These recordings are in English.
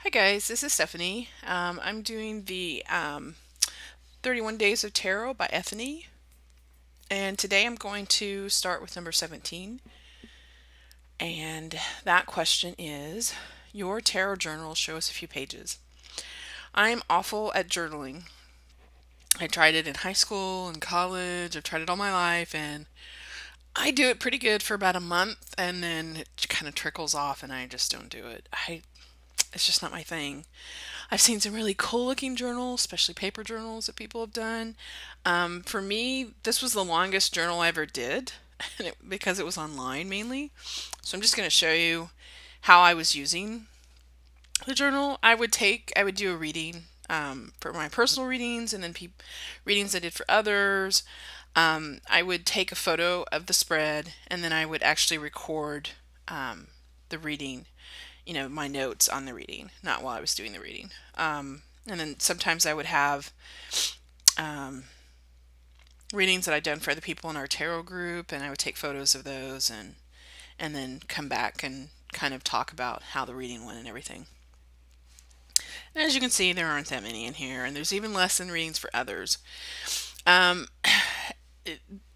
Hi guys, this is Stephanie. I'm doing the 31 Days of Tarot by Ethony, and today I'm going to start with number 17. And that question is, your tarot journal, show us a few pages. I'm awful at journaling. I tried it in high school and college. I've tried it all my life, and I do it pretty good for about a month, and then it kind of trickles off, and I just don't do it. It's just not my thing. I've seen some really cool looking journals, especially paper journals that people have done. For me, this was the longest journal I ever did, because it was online mainly. So I'm just going to show you how I was using the journal. I would do a reading for my personal readings, and then readings I did for others. I would take a photo of the spread, and then I would actually record the reading, my notes on the reading, not while I was doing the reading. And then sometimes I would have um, readings that I'd done for other people in our tarot group, and I would take photos of those and then come back and kind of talk about how the reading went and everything. And as you can see, there aren't that many in here, and there's even less than readings for others. Um,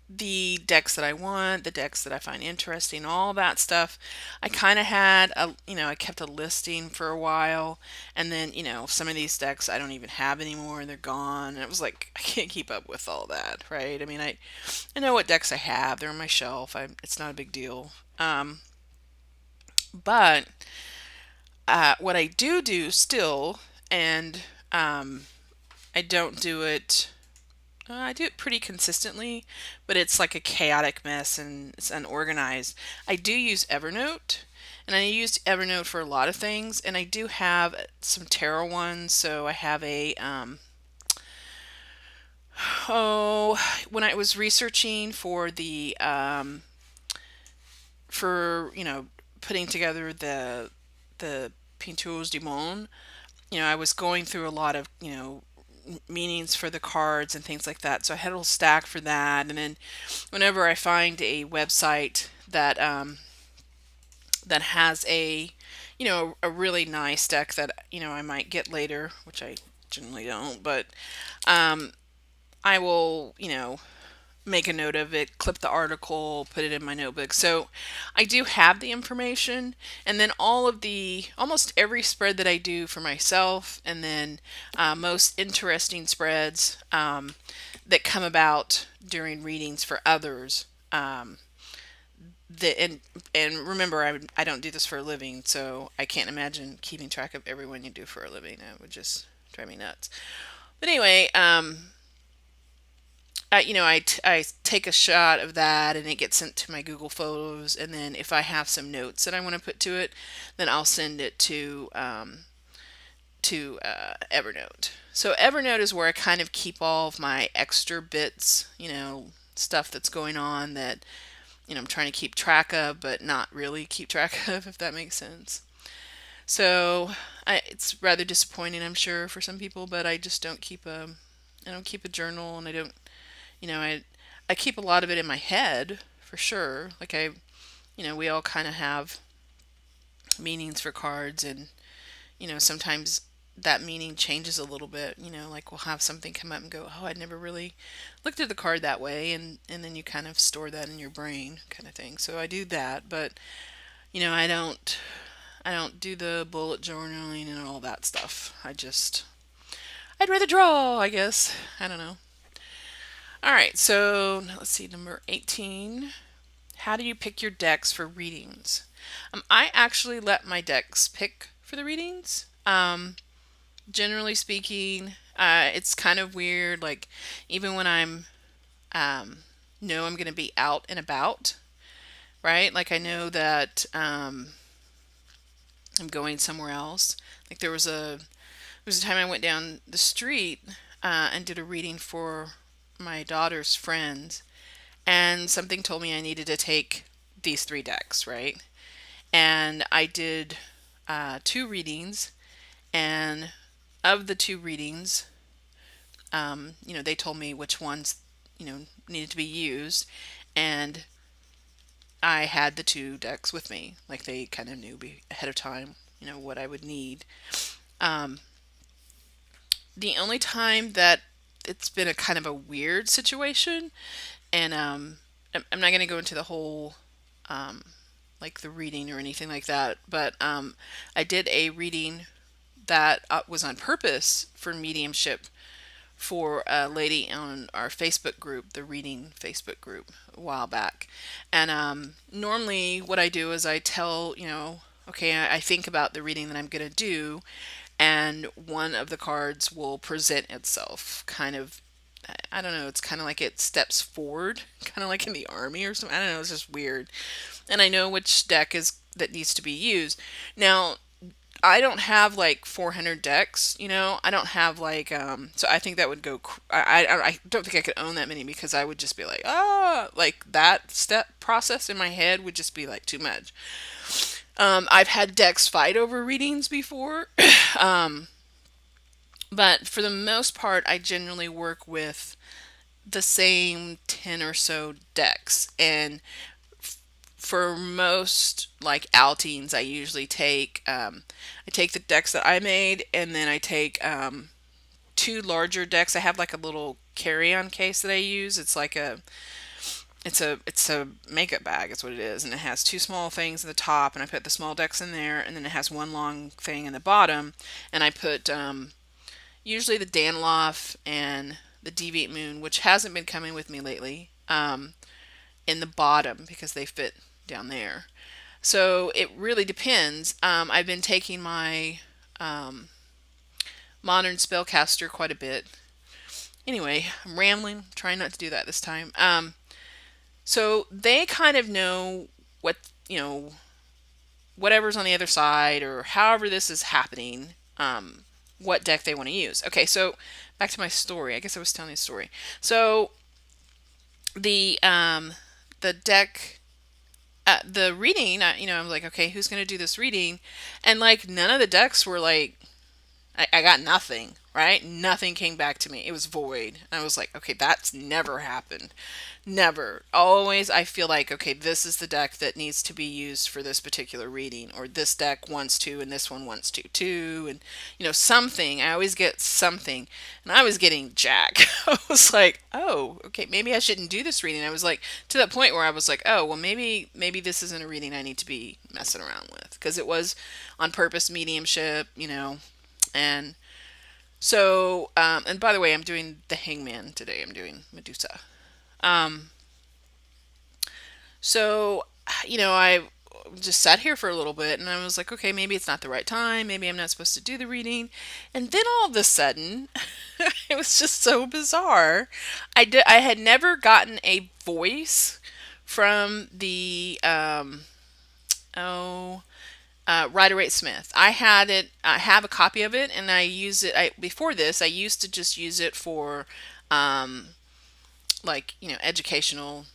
the decks that I want, the decks that I find interesting, all that stuff. I kind of had I kept a listing for a while, and then, some of these decks I don't even have anymore, and they're gone. And it was like, I can't keep up with all that, right? I mean, I know what decks I have. They're on my shelf. It's not a big deal. But what I do still, and I don't do it I do it pretty consistently, but it's like a chaotic mess and it's unorganized. I do use Evernote, and I used Evernote for a lot of things, and I do have some tarot ones. So I have oh, when I was researching for for, putting together the Pintures du Monde, I was going through a lot of, meanings for the cards and things like that. So I had a little stack for that. And then whenever I find a website that has a really nice deck that, I might get later, which I generally don't, but um, I will, make a note of it, clip the article, put it in my notebook. So I do have the information, and then almost every spread that I do for myself, and then most interesting spreads that come about during readings for others. And remember, I don't do this for a living, so I can't imagine keeping track of everyone you do for a living. That would just drive me nuts. But anyway, I take a shot of that and it gets sent to my Google Photos. And then if I have some notes that I want to put to it, then I'll send it to Evernote. So Evernote is where I kind of keep all of my extra bits, stuff that's going on that, I'm trying to keep track of, but not really keep track of, if that makes sense. So it's rather disappointing, I'm sure, for some people, but I don't keep a journal, and I don't, you know, I, I keep a lot of it in my head for sure. Like we all kind of have meanings for cards, and sometimes that meaning changes a little bit. Like we'll have something come up and go, oh, I'd never really looked at the card that way, and then you kind of store that in your brain, kind of thing. So I do that, but I don't do the bullet journaling and all that stuff. I'd rather draw, I guess. I don't know. All right, so now let's see, number 18. How do you pick your decks for readings? I actually let my decks pick for the readings. Generally speaking, it's kind of weird. Like, even when um, know I'm going to be out and about, right? Like, I know that I'm going somewhere else. Like, there was a time I went down the street and did a reading for my daughter's friends, and something told me I needed to take these three decks, right? And I did two readings, and of the two readings, they told me which ones, needed to be used, and I had the two decks with me. Like they kind of knew ahead of time, what I would need. Um, the only time that it's been a kind of a weird situation, and I'm not going to go into the whole um, like the reading or anything like that, but I did a reading that was on purpose for mediumship for a lady on our Facebook group, the reading Facebook group, a while back. And normally, what I do is I tell, okay, I think about the reading that I'm going to do, and one of the cards will present itself kind of. I don't know, it's kind of like it steps forward, kind of like in the army or something. I don't know, it's just weird. And I know which deck is that needs to be used. Now, I don't have like 400 decks, I don't have like so I think that would go I don't think I could own that many because I would just be like, like that step process in my head would just be like too much. I've had decks fight over readings before. um, but for the most part, I generally work with the same 10 or so decks. And for most like outings, I usually I take the decks that I made, and then I take two larger decks. I have like a little carry-on case that I use. It's a makeup bag. It's what it is, and it has two small things at the top, and I put the small decks in there, and then it has one long thing in the bottom, and I put usually the Danloff and the Deviate Moon, which hasn't been coming with me lately, in the bottom because they fit down there. So it really depends. I've been taking my modern spellcaster quite a bit. Anyway, I'm rambling, trying not to do that this time. So they kind of know what, whatever's on the other side or however this is happening, what deck they want to use. Okay, so back to my story. I guess I was telling a story. So the deck the reading, I'm like, okay, who's going to do this reading? And like none of the decks were like, I got nothing, right? Nothing came back to me. It was void. I was like, okay, that's never happened. Never. Always, I feel like, okay, this is the deck that needs to be used for this particular reading, or this deck wants to, and this one wants to too, and something. I always get something, and I was getting jack. I was like, oh, okay, maybe I shouldn't do this reading. I was like, to that point where I was like, oh, well, maybe this isn't a reading I need to be messing around with, because it was on purpose mediumship, and and by the way, I'm doing the Hangman today. I'm doing Medusa. Um, so, I just sat here for a little bit and I was like, okay, maybe it's not the right time. Maybe I'm not supposed to do the reading. And then all of a sudden, it was just so bizarre. I had never gotten a voice from the, Rider Smith. I had it. I have a copy of it, and I use it. Before this, I used to just use it for, um, like educational,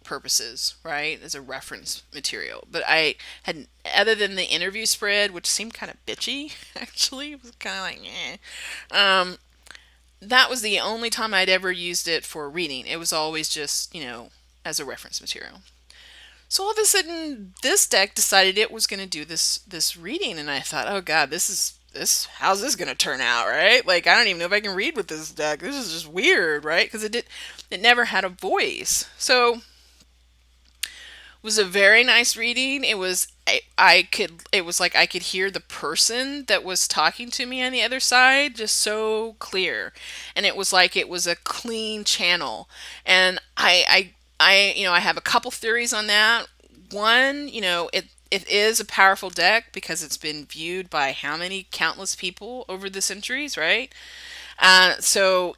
purposes, right, as a reference material. But I had, other than the interview spread, which seemed kind of bitchy, actually, it was kind of like, that was the only time I'd ever used it for reading. It was always just, as a reference material. So all of a sudden, this deck decided it was going to do this reading, and I thought, oh god, this how's this going to turn out, right? Like I don't even know if I can read with this deck. This is just weird, right? Because it never had a voice. So it was a very nice reading. It was it was like I could hear the person that was talking to me on the other side just so clear, and it was like it was a clean channel. And I have a couple theories on that. One, it is a powerful deck because it's been viewed by how many countless people over the centuries, right? So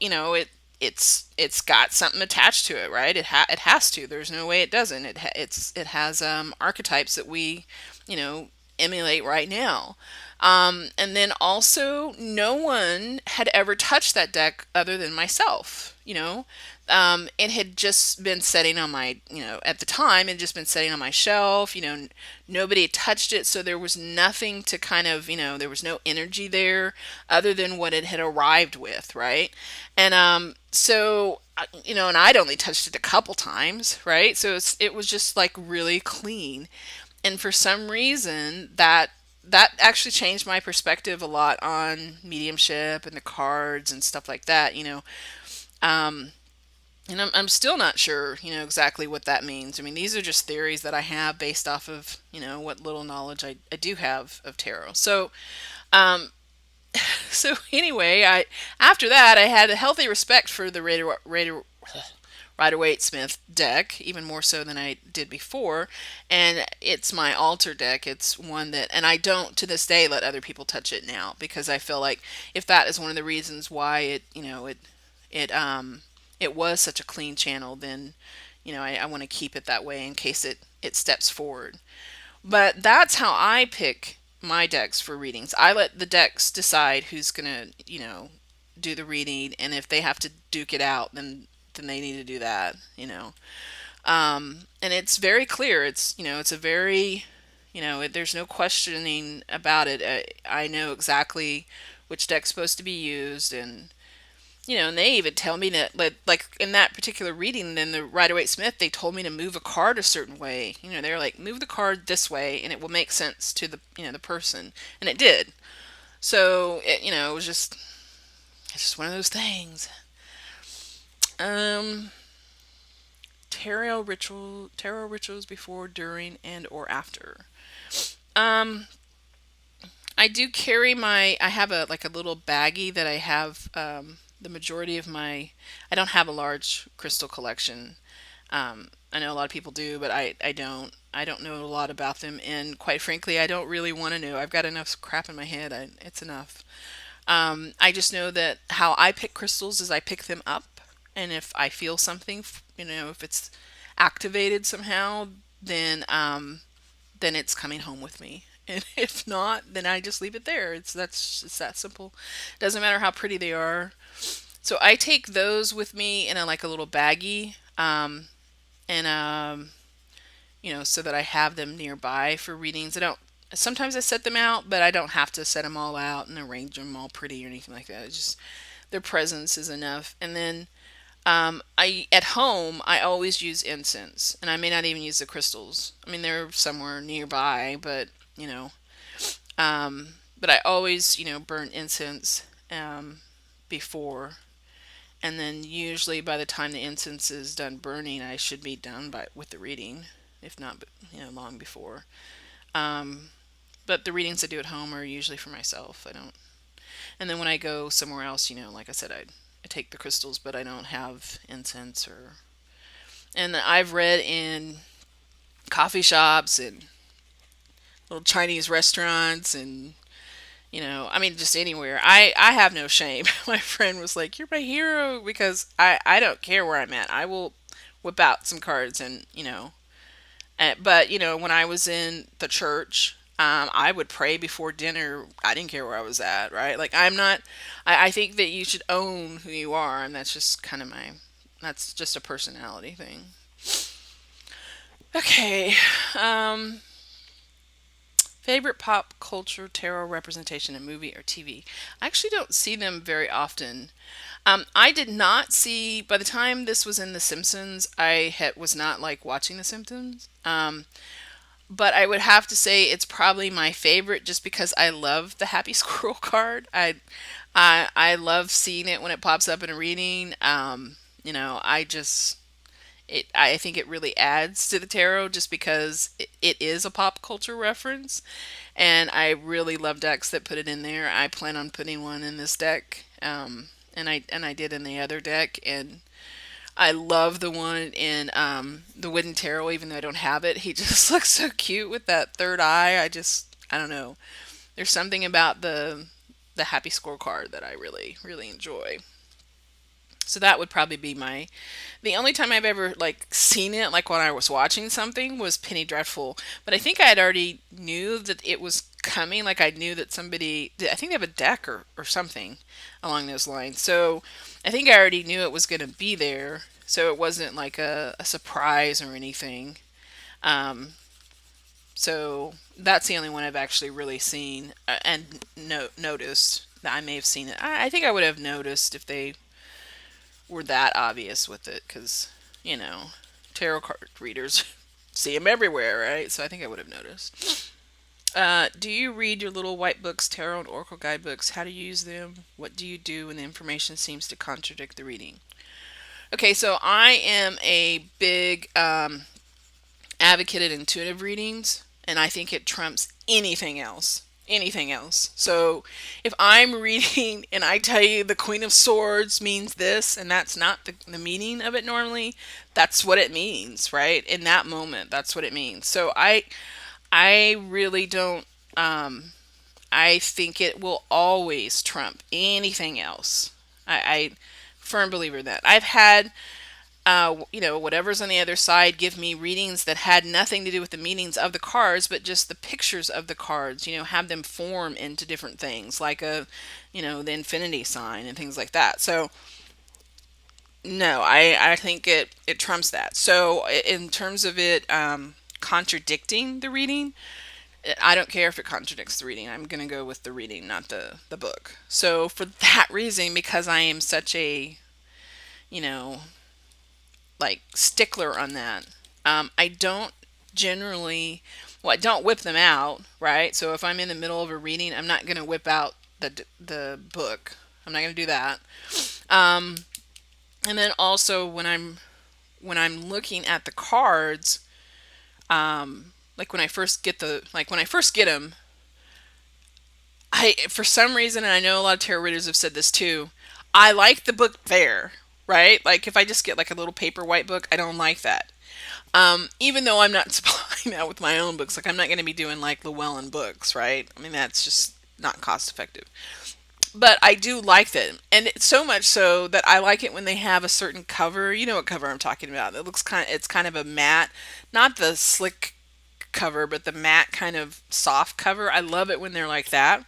it's got something attached to it, right? It has to. There's no way it doesn't. It has archetypes that we emulate right now. And then also, no one had ever touched that deck other than myself. It had just been sitting on my, at the time, it had just been sitting on my shelf. Nobody had touched it, so there was nothing to kind of, there was no energy there other than what it had arrived with, right? And and I'd only touched it a couple times, right? So it was just like really clean. And for some reason, that that actually changed my perspective a lot on mediumship and the cards and stuff like that, Um, and I'm still not sure, exactly what that means. I mean, these are just theories that I have based off of, what little knowledge I do have of tarot. Um, so anyway, after that, I had a healthy respect for the Rider-Waite-Smith deck, even more so than I did before. And it's my altar deck. It's one that, and I don't to this day let other people touch it now, because I feel like if that is one of the reasons why it was such a clean channel, then I want to keep it that way in case it steps forward. But that's how I pick my decks for readings. I let the decks decide who's gonna, do the reading, and if they have to duke it out, then they need to do that, and it's very clear. It's a very, there's no questioning about it. I know exactly which deck's supposed to be used, and they even tell me that, like in that particular reading in the Rider-Waite-Smith, they told me to move a card a certain way. They're like, move the card this way, and it will make sense to the person, and it did. So it was it's just one of those things. Um, tarot rituals before, during, and or after. Um, I do carry I have a little baggie that I have. The majority of I don't have a large crystal collection. I know a lot of people do, but I don't. I don't know a lot about them, and quite frankly, I don't really want to know. I've got enough crap in my head. It's enough. I just know that how I pick crystals is I pick them up, and if I feel something, if it's activated somehow, then it's coming home with me. And if not, then I just leave it there. It's that simple. Doesn't matter how pretty they are. So I take those with me in a little baggie, and so that I have them nearby for readings. I don't. Sometimes I set them out, but I don't have to set them all out and arrange them all pretty or anything like that. It's just their presence is enough. And then I at home I always use incense, and I may not even use the crystals. I mean, they're somewhere nearby, but you know, but I always burn incense before, and then usually by the time the incense is done burning, I should be done with the reading, if not long before. Um, but the readings I do at home are usually for myself. I don't, and then when I go somewhere else, like I said, I take the crystals, but I don't have incense or. And I've read in coffee shops and little Chinese restaurants and I mean just anywhere. I have no shame. My friend was like, "You're my hero," because I don't care where I'm at. I will whip out some cards and but when I was in the church, I would pray before dinner. I didn't care where I was at, right? Like I'm not. I think that you should own who you are, and that's just kind of That's just a personality thing. Okay. Um, Favorite pop culture tarot representation in movie or TV? I actually don't see them very often. I did not see, by the time this was in The Simpsons, was not like watching The Simpsons. But I would have to say it's probably my favorite just because I love the Happy Squirrel card. I love seeing it when it pops up in a reading. I just I think it really adds to the tarot just because it is a pop culture reference, and I really love decks that put it in there. I plan on putting one in this deck, and I did in the other deck, and I love the one in the Wooden Tarot, even though I don't have it. He just looks so cute with that third eye. I don't know. There's something about the Happy Scorecard that I really really enjoy. So that would probably be the only time I've ever like seen it, like when I was watching something, was Penny Dreadful. But I think I had already knew that it was coming. Like I knew that I think they have a deck or something along those lines. So I think I already knew it was going to be there. So it wasn't like a surprise or anything. Um, so that's the only one I've actually really seen and noticed. That I may have seen it. I think I would have noticed if they were that obvious with it, because tarot card readers see them everywhere, right? So I think I would have noticed. Do you read your little white books, tarot and oracle guidebooks? How do you use them? What do you do when the information seems to contradict the reading? Okay, so I am a big advocate of intuitive readings, and I think it trumps anything else. Anything else. So if I'm reading and I tell you the Queen of Swords means this, and that's not the meaning of it normally, that's what it means, right? In that moment, that's what it means. So I really don't. I think it will always trump anything else. I firm believer in that. I've had whatever's on the other side give me readings that had nothing to do with the meanings of the cards, but just the pictures of the cards, have them form into different things, like the infinity sign and things like that. So, no, I think it trumps that. So, in terms of it contradicting the reading, I don't care if it contradicts the reading. I'm going to go with the reading, not the book. So, for that reason, because I am such a, you know, like stickler on that. I don't generally, well, I don't whip them out, right? So if I'm in the middle of a reading, I'm not going to whip out the book. I'm not going to do that. Um, and then also when I'm looking at the cards, like when I first get them, I for some reason, and I know a lot of tarot readers have said this too, I like the book there, right? Like if I just get like a little paper white book, I don't like that. Even though I'm not supplying that with my own books, like I'm not going to be doing like Llewellyn books, right? I mean, that's just not cost effective. But I do like them, and it's so much so that I like it when they have a certain cover. You know what cover I'm talking about? It's kind of a matte, not the slick cover, but the matte kind of soft cover. I love it when they're like that.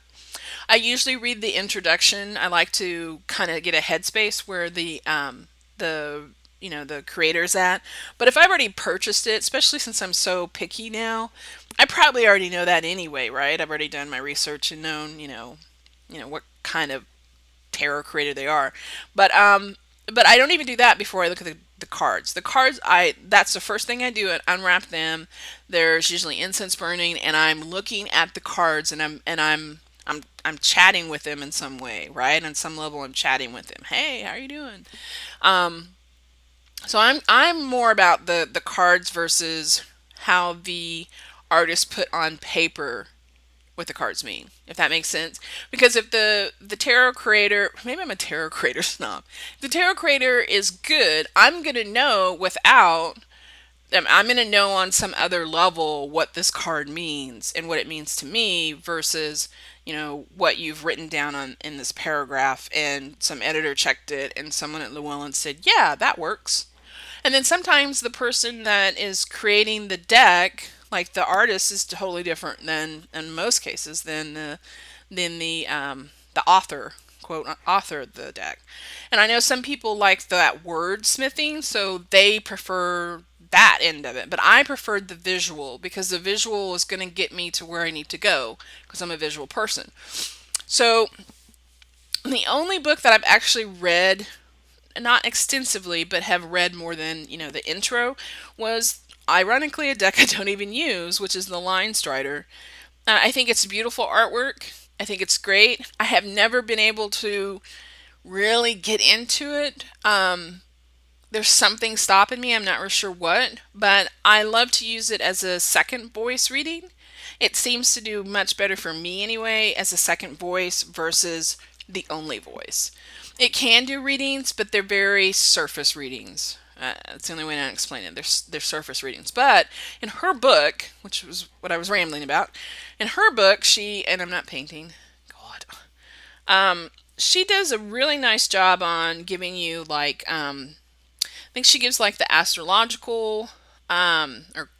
I usually read the introduction. I like to kind of get a headspace where the the creator's at. But if I've already purchased it, especially since I'm so picky now, I probably already know that anyway, right? I've already done my research and known, what kind of tarot creator they are. But I don't even do that before I look at the cards. The cards, I that's the first thing I do. I unwrap them. There's usually incense burning, and I'm looking at the cards, and I'm chatting with them in some way, right? On some level, I'm chatting with them. Hey, how are you doing? Um, so I'm more about the cards versus how the artist put on paper what the cards mean, if that makes sense. Because if the tarot creator, maybe I'm a tarot creator snob. If the tarot creator is good, I'm gonna know without. I'm gonna know on some other level what this card means and what it means to me versus what you've written down on in this paragraph and some editor checked it and someone at Llewellyn said, yeah, that works. And then sometimes the person that is creating the deck, like the artist, is totally different than, in most cases, than the author, quote author of the deck. And I know some people like that wordsmithing, so they prefer that end of it. But I preferred the visual because the visual is going to get me to where I need to go because I'm a visual person. So the only book that I've actually read, not extensively, but have read more than, the intro, was ironically a deck I don't even use, which is the Linestrider. I think it's beautiful artwork. I think it's great. I have never been able to really get into it. There's something stopping me. I'm not real sure what, but I love to use it as a second voice reading. It seems to do much better for me anyway as a second voice versus the only voice. It can do readings, but they're very surface readings. That's the only way to explain it. They're surface readings. But in her book, which was what I was rambling about, in her book, and I'm not painting, God, she does a really nice job on giving you like, I think she gives like the astrological, or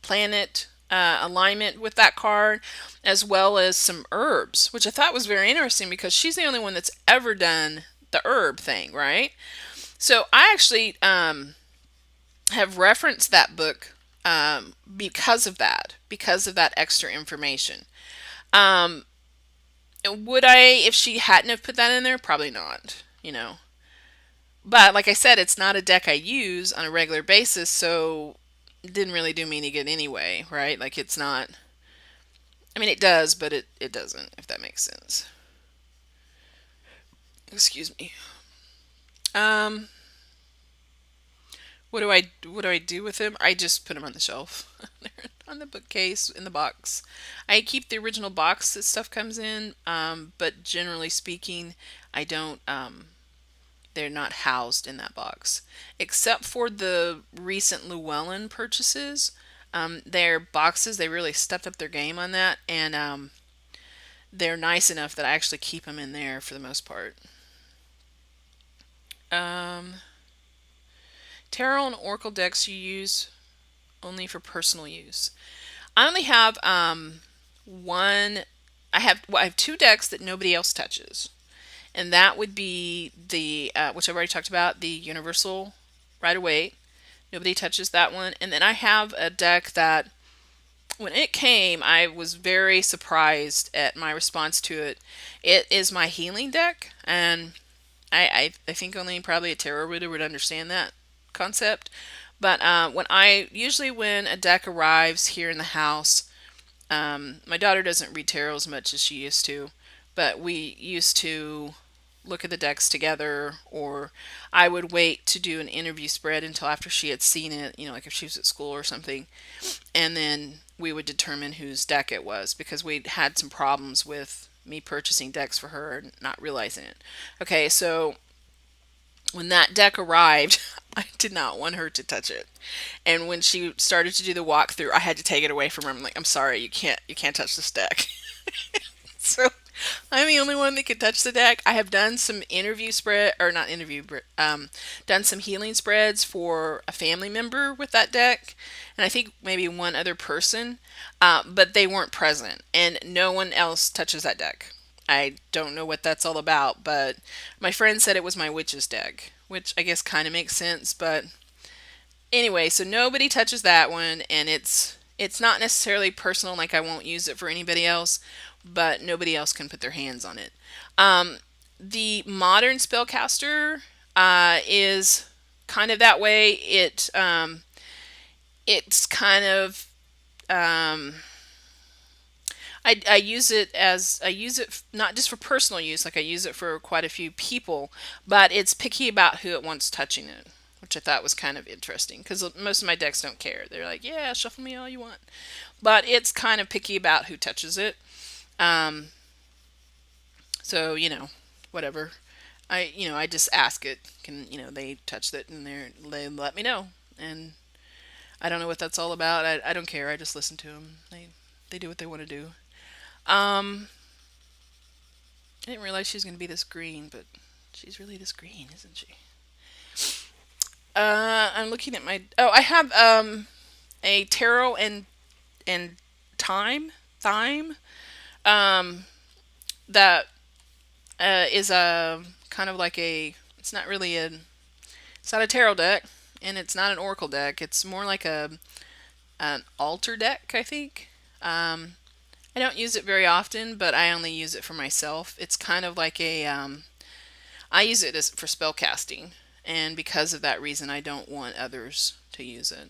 planet alignment with that card, as well as some herbs, which I thought was very interesting because she's the only one that's ever done the herb thing, right? So I actually have referenced that book because of that extra information. Um, would I, if she hadn't have put that in there? Probably not, But like I said, it's not a deck I use on a regular basis, so it didn't really do me any good anyway, right? Like it's not. I mean, it does, but it doesn't, if that makes sense. Excuse me. Um, what do I do with them? I just put them on the shelf, on the bookcase, in the box. I keep the original box that stuff comes in, but generally speaking, I don't. They're not housed in that box, except for the recent Llewellyn purchases. Their boxes, they really stepped up their game on that, and they're nice enough that I actually keep them in there for the most part. Um, Tarot and Oracle decks you use only for personal use. I only have one. I have two decks that nobody else touches, and that would be the which I've already talked about, the Universal Rider-Waite. Nobody touches that one. And then I have a deck that when it came, I was very surprised at my response to it. It is my healing deck, and I think only probably a tarot reader would understand that concept. But when a deck arrives here in the house, my daughter doesn't read tarot as much as she used to, but we used to look at the decks together, or I would wait to do an interview spread until after she had seen it, like if she was at school or something, and then we would determine whose deck it was because we'd had some problems with me purchasing decks for her and not realizing it. Okay, so when that deck arrived, I did not want her to touch it. And when she started to do the walkthrough, I had to take it away from her. I'm like, I'm sorry, you can't touch this deck. So I'm the only one that can touch the deck. I have done some interview spread, or not interview, but done some healing spreads for a family member with that deck, and I think maybe one other person, but they weren't present, and no one else touches that deck. I don't know what that's all about, but my friend said it was my witch's deck, which I guess kind of makes sense. But anyway, so nobody touches that one, and it's not necessarily personal, like I won't use it for anybody else, but nobody else can put their hands on it. The modern spellcaster is kind of that way. It's kind of I use it not just for personal use, like I use it for quite a few people, but it's picky about who it wants touching it, which I thought was kind of interesting because most of my decks don't care. They're like, yeah, shuffle me all you want, but it's kind of picky about who touches it. Um, so whatever. I just ask it. Can they touch it, and they let me know, and I don't know what that's all about. I don't care. I just listen to them. They do what they want to do. Um, I didn't realize she was going to be this green, but she's really this green, isn't she? I'm looking at my. Oh, I have a tarot and thyme um that is a kind of like a. It's not really a. It's not a tarot deck, and it's not an oracle deck. It's more like an altar deck, I think. I don't use it very often, but I only use it for myself. It's kind of like I use it for spell casting, and because of that reason, I don't want others to use it.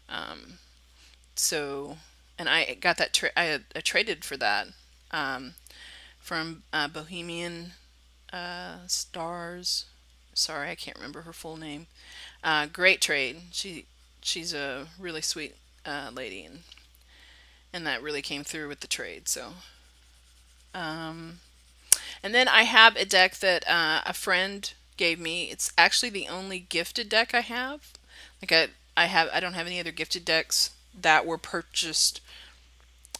Um, so, and I got that. I traded for that um, from Bohemian Stars. Sorry, I can't remember her full name. Great trade. She's a really sweet lady, and that really came through with the trade. So, um, and then I have a deck that a friend gave me. It's actually the only gifted deck I have. Like I don't have any other gifted decks that were purchased.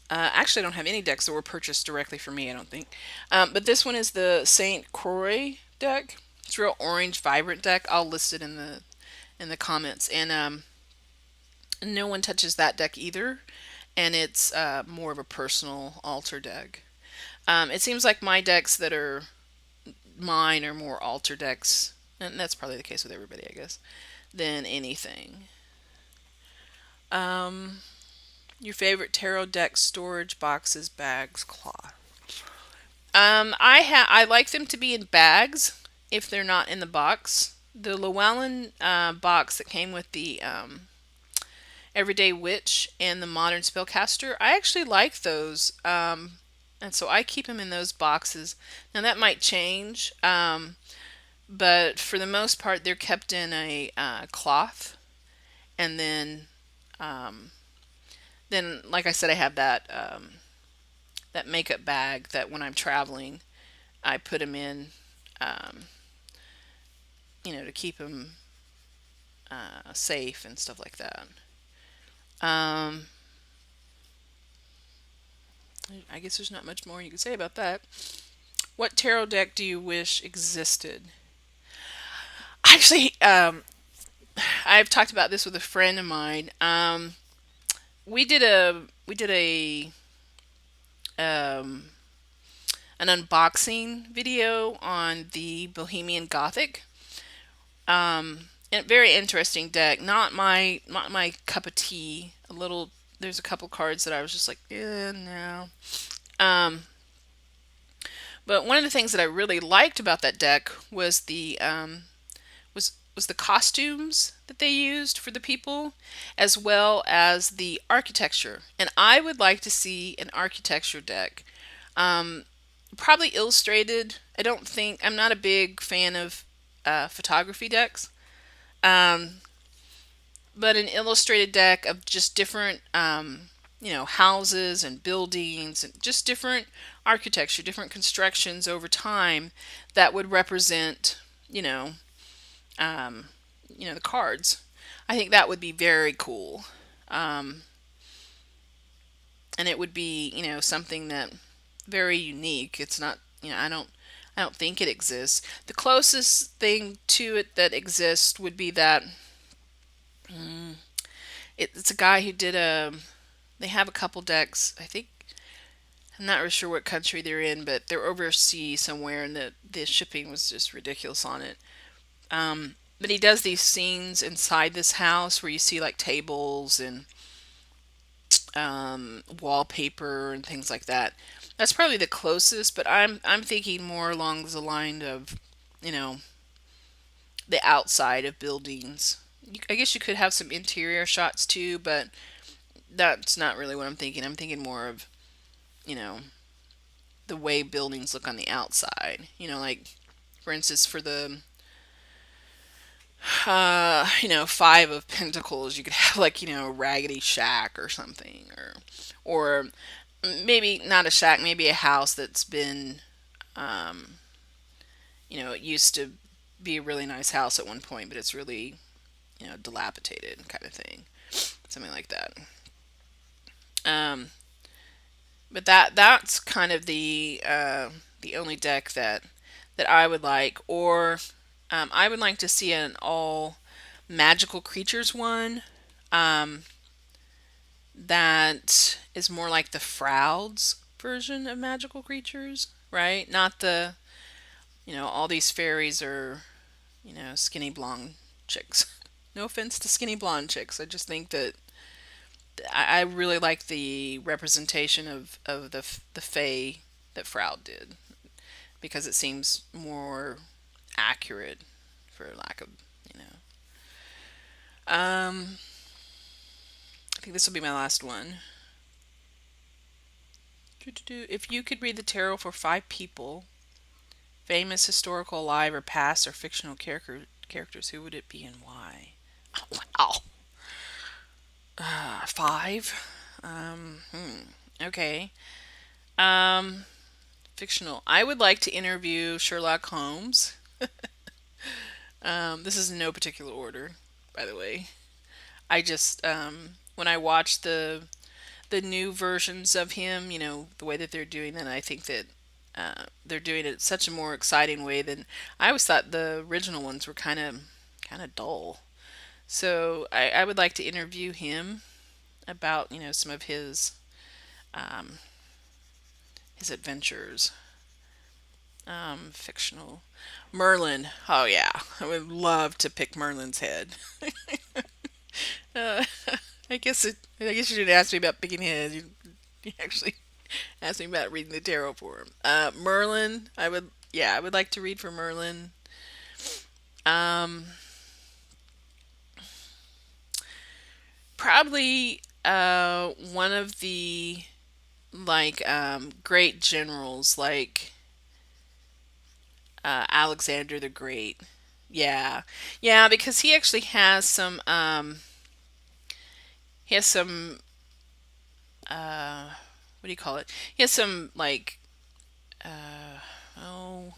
Actually, I don't have any decks that were purchased directly for me. I don't think. But this one is the St Croix deck. It's a real orange, vibrant deck. I'll list it in the comments. And no one touches that deck either. And it's more of a personal altar deck. It seems like my decks that are mine are more altar decks, and that's probably the case with everybody, I guess, than anything. Um, your favorite tarot deck storage boxes, bags, cloth. I like them to be in bags if they're not in the box. The Llewellyn box that came with the Everyday Witch and the Modern Spellcaster. I actually like those, and so I keep them in those boxes. Now that might change, but for the most part, they're kept in a cloth, and then, like I said, I have that makeup bag that when I'm traveling, I put them in, um, to keep them safe and stuff like that. Um, I guess there's not much more you can say about that. What tarot deck do you wish existed? Actually, I've talked about this with a friend of mine. We did a um, an unboxing video on the Bohemian Gothic. And very interesting deck. Not my cup of tea. A little. There's a couple cards that I was just like, yeah, no. Um, but one of the things that I really liked about that deck was the costumes that they used for the people, as well as the architecture. And I would like to see an architecture deck. Um, Probably illustrated. I'm not a big fan of photography decks. Um, but an illustrated deck of just different, houses and buildings and just different architecture, different constructions over time that would represent, you know, um, the cards. I think that would be very cool. Um, and it would be, something that very unique. It's not, I don't think it exists. The closest thing to it that exists would be that mm, it's a guy who did a. They have a couple decks. I think I'm not really sure what country they're in, but they're overseas somewhere, and the shipping was just ridiculous on it. But he does these scenes inside this house where you see like tables and wallpaper and things like that. That's probably the closest, but I'm thinking more along the line of, you know, the outside of buildings. I guess you could have some interior shots too, but that's not really what I'm thinking. I'm thinking more of, you know, the way buildings look on the outside. Like for instance, for the Five of Pentacles, you could have like, a Raggedy Shack or something, or maybe not a shack, maybe a house that's been, um, it used to be a really nice house at one point, but it's really, dilapidated kind of thing, something like that. Um, but that's kind of the only deck that I would like, or I would like to see an all magical creatures one. Um, that is more like the Frouds version of magical creatures, right? Not the, all these fairies are, skinny blonde chicks. No offense to skinny blonde chicks. I just think that I really like the representation of the fae that Froud did, because it seems more accurate, for lack of, you know. Um, I think this will be my last one. If you could read the tarot for five people, famous, historical, alive, or past, or fictional characters, who would it be and why? Oh, wow. Five? Okay. Um, Fictional. I would like to interview Sherlock Holmes. This is in no particular order, by the way. I just when I watch the new versions of him, the way that they're doing it, I think that they're doing it such a more exciting way than I always thought the original ones were kind of dull. So I would like to interview him about some of um, his adventures. Fictional. Merlin. Oh yeah, I would love to pick Merlin's head. uh, I guess you didn't ask me about picking heads. You actually asked me about reading the tarot for him. Merlin. I would like to read for Merlin. Um, Probably one of the great generals like Alexander the Great. Yeah. Yeah, because he actually has some he has some what do you call it? He has some oh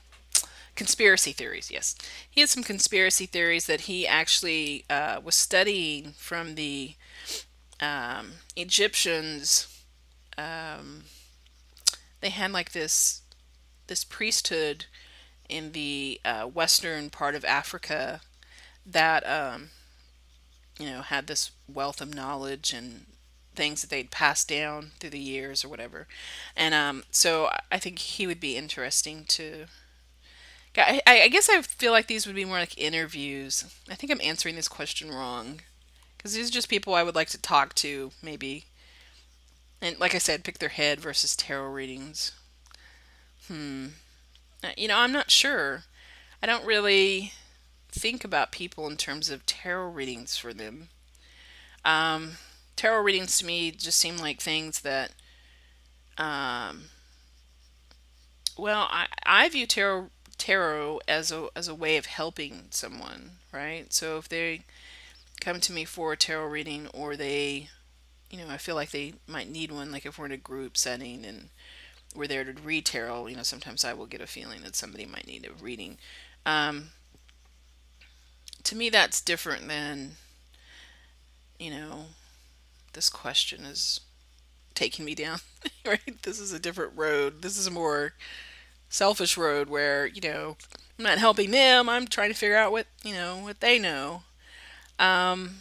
conspiracy theories. Yes, he has some conspiracy theories that he actually was studying from the Egyptians. Um, they had like this priesthood in the western part of Africa that had this wealth of knowledge and things that they'd passed down through the years or whatever. And so I think he would be interesting to. I guess I feel like these would be more like interviews. I think I'm answering this question wrong because these are just people I would like to talk to, maybe. And like I said, pick their head versus tarot readings. Hmm. I'm not sure. I don't really think about people in terms of tarot readings for them. Um, Tarot readings to me just seem like things that, um, well, I view tarot as a way of helping someone, right? So if they come to me for a tarot reading, or they, I feel like they might need one, like if we're in a group setting and we're there to read tarot, sometimes I will get a feeling that somebody might need a reading. Um, to me, that's different than, you know, this question is taking me down, right? This is a different road. This is a more selfish road where, I'm not helping them. I'm trying to figure out what they know. Um,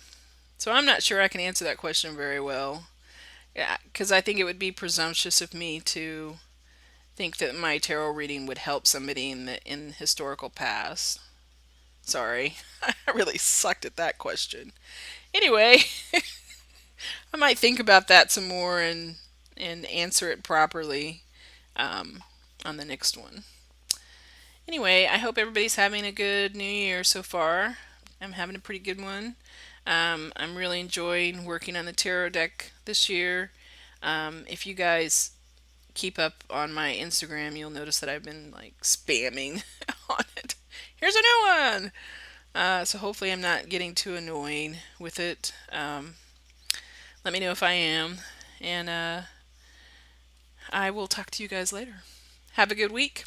so I'm not sure I can answer that question very well. Yeah, because I think it would be presumptuous of me to think that my tarot reading would help somebody in historical past. Sorry, I really sucked at that question. Anyway, I might think about that some more and answer it properly um, on the next one. Anyway, I hope everybody's having a good New Year so far. I'm having a pretty good one. I'm really enjoying working on the tarot deck this year. If you guys keep up on my Instagram, you'll notice that I've been like spamming on it. Here's a new one. So hopefully I'm not getting too annoying with it. Let me know if I am, and I will talk to you guys later. Have a good week.